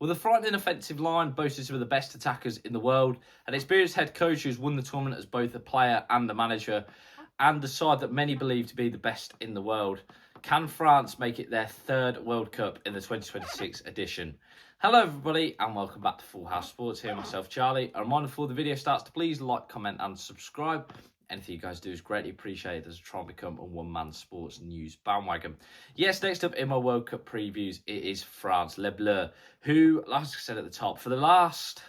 With a frightening offensive line boasting some of the best attackers in the world, an experienced head coach who's won the tournament as both a player and a manager, and the side that many believe to be the best in the world, can France make it their third World Cup in the 2026 edition? Hello everybody and welcome back to Full House Sports. Here myself Charlie. A reminder before the video starts to please like, comment and subscribe. Anything you guys do is greatly appreciated as I try and become a one-man sports news bandwagon. Yes, next up in my World Cup previews, it is France, Les Bleus, who, like I said at the top, for the last,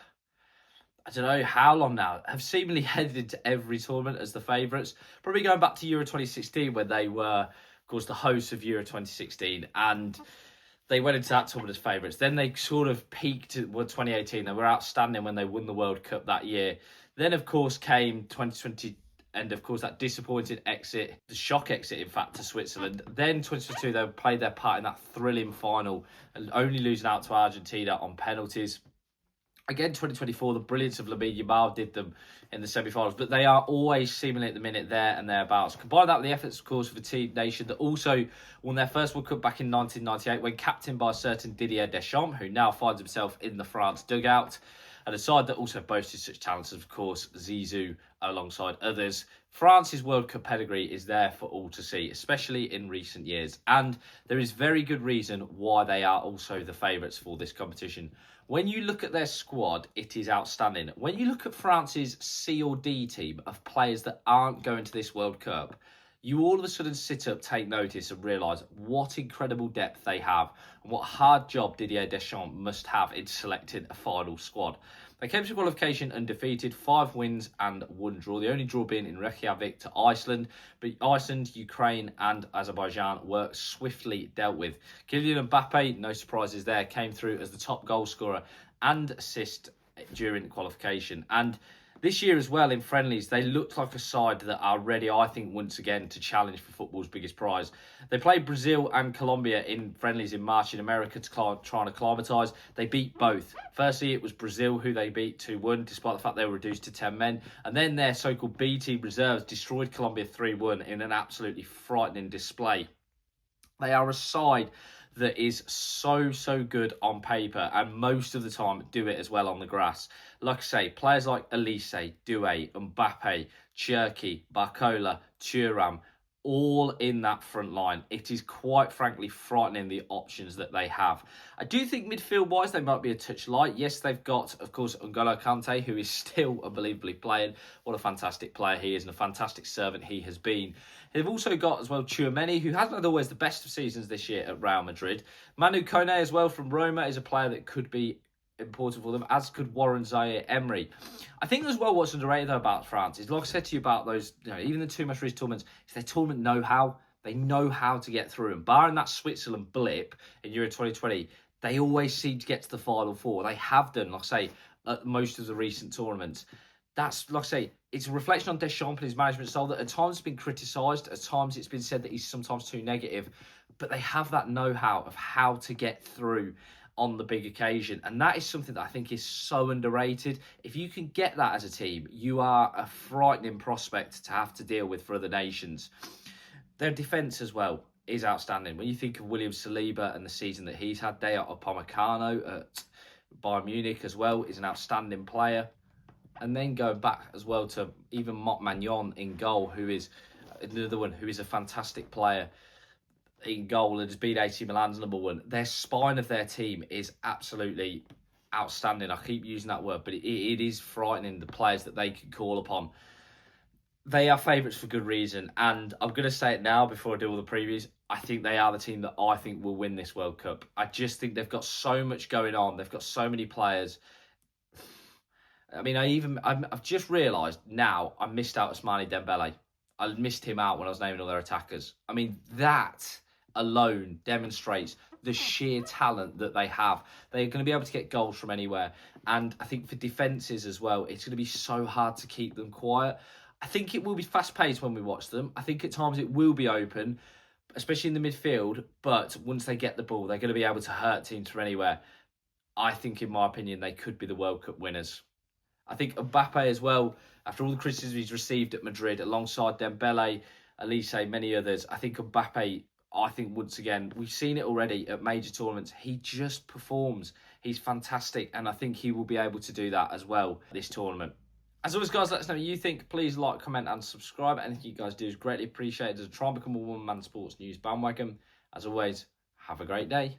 I don't know how long now, have seemingly headed into every tournament as the favourites. Probably going back to Euro 2016 when they were, of course, the hosts of Euro 2016 and they went into that tournament as favourites. Then they sort of peaked at 2018. They were outstanding when they won the World Cup that year. Then, of course, came 2020. And, of course, that disappointing exit, the shock exit, in fact, to Switzerland. Then 2022, they played their part in that thrilling final and only losing out to Argentina on penalties. Again, 2024, the brilliance of Lamine Yamal did them in the semi-finals. But they are always seemingly at the minute there and thereabouts. Combine that with the efforts, of course, of a team nation that also won their first World Cup back in 1998 when captained by a certain Didier Deschamps, who now finds himself in the France dugout. And a side that also boasted such talents as, of course, Zizou alongside others. France's World Cup pedigree is there for all to see, especially in recent years. And there is very good reason why they are also the favourites for this competition. When you look at their squad, it is outstanding. When you look at France's C or D team of players that aren't going to this World Cup, you all of a sudden sit up, take notice and realise what incredible depth they have and what hard job Didier Deschamps must have in selecting a final squad. They came to qualification undefeated, 5 wins and 1 draw. The only draw being in Reykjavik to Iceland. But Iceland, Ukraine and Azerbaijan were swiftly dealt with. Kylian Mbappe, no surprises there, came through as the top goal scorer and assist during qualification. And this year as well in friendlies, they looked like a side that are ready, I think, once again to challenge for football's biggest prize. They played Brazil and Colombia in friendlies in March in America to try and acclimatise. They beat both. Firstly, it was Brazil who they beat 2-1, despite the fact they were reduced to 10 men. And then their so-called B team reserves destroyed Colombia 3-1 in an absolutely frightening display. They are a side that is so good on paper and most of the time do it as well on the grass. Like I say, players like Elise, Doué, Mbappe, Cherki, Barcola, Thuram, all in that front line. It is quite frankly frightening the options that they have. I do think midfield-wise they might be a touch light. Yes, they've got, of course, N'Golo Kante, who is still unbelievably playing. What a fantastic player he is and a fantastic servant he has been. They've also got as well Tchouaméni, who hasn't had always the best of seasons this year at Real Madrid. Manu Kone as well from Roma is a player that could be important for them, as could Warren Zaïre-Emery. I think as well what's underrated though about France is, like I said to you about those, even the 2 most recent tournaments, is their tournament know-how. They know how to get through. And barring that Switzerland blip in Euro 2020, they always seem to get to the Final Four. They have done, like I say, at most of the recent tournaments. That's, like I say, it's a reflection on Deschamps and his management style that at times has been criticised, at times it's been said that he's sometimes too negative, but they have that know-how of how to get through on the big occasion. And that is something that I think is so underrated. If you can get that as a team, you are a frightening prospect to have to deal with for other nations. Their defence as well is outstanding. When you think of William Saliba and the season that he's had, Dayot Upamecano at Bayern Munich as well is an outstanding player. And then going back as well to even Mott Magnon in goal, who is another one who is a fantastic player in goal and has been AC Milan's #1. Their spine of their team is absolutely outstanding. I keep using that word, but it is frightening, the players that they can call upon. They are favourites for good reason, and I'm going to say it now before I do all the previews. I think they are the team that I think will win this World Cup. I just think they've got so much going on. They've got so many players. I mean, I've just realised now I missed out Ousmane Dembele. I missed him out when I was naming all their attackers. I mean, that alone demonstrates the sheer talent that they have. They're going to be able to get goals from anywhere. And I think for defences as well, it's going to be so hard to keep them quiet. I think it will be fast-paced when we watch them. I think at times it will be open, especially in the midfield. But once they get the ball, they're going to be able to hurt teams from anywhere. I think, in my opinion, they could be the World Cup winners. I think Mbappe as well, after all the criticism he's received at Madrid, alongside Dembele, Elise, many others, I think Mbappe I think once again, we've seen it already at major tournaments. He just performs. He's fantastic, and I think he will be able to do that as well this tournament. As always, guys, let us know what you think. Please like, comment, and subscribe. Anything you guys do is greatly appreciated as I try and become a one-man sports news bandwagon. As always, have a great day.